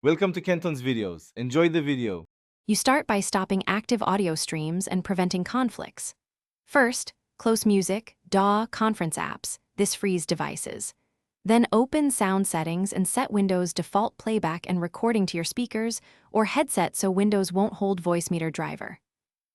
Welcome to Kenton's videos. Enjoy the video. You start by stopping active audio streams and preventing conflicts. First, close music, DAW, conference apps. This frees devices. Then open sound settings and set Windows default playback and recording to your speakers or headset so Windows won't hold Voicemeeter driver.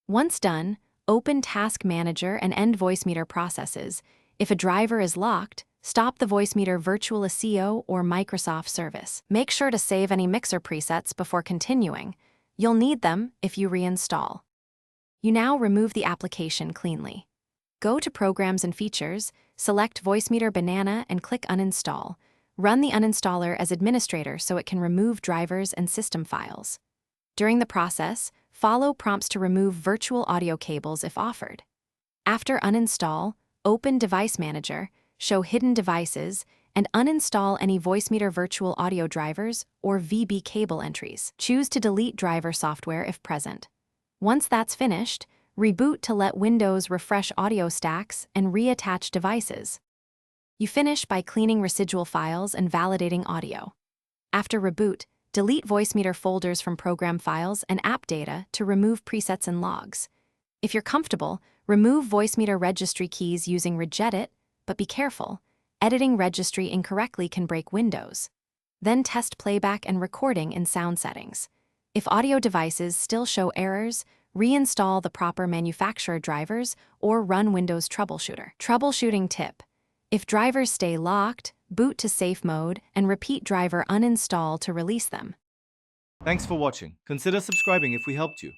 Once done, open Task Manager and end Voicemeeter processes. If a driver is locked, stop the Voicemeeter Virtual SEO or Microsoft service. Make sure to save any mixer presets before continuing. You'll need them if you reinstall. You now remove the application cleanly. Go to Programs and Features, select Voicemeeter Banana and click Uninstall. Run the uninstaller as administrator so it can remove drivers and system files. During the process, follow prompts to remove virtual audio cables if offered. After uninstall, open Device Manager, show hidden devices, and uninstall any Voicemeeter virtual audio drivers or VB cable entries. Choose to delete driver software if present. Once that's finished, reboot to let Windows refresh audio stacks and reattach devices. You finish by cleaning residual files and validating audio. After reboot, delete Voicemeeter folders from program files and app data to remove presets and logs. If you're comfortable, remove Voicemeeter registry keys using Regedit, but be careful. Editing registry incorrectly can break Windows. Then test playback and recording in sound settings. If audio devices still show errors, reinstall the proper manufacturer drivers or run Windows Troubleshooter. Troubleshooting tip: if drivers stay locked, boot to safe mode and repeat driver uninstall to release them. Thanks for watching. Consider subscribing if we helped you.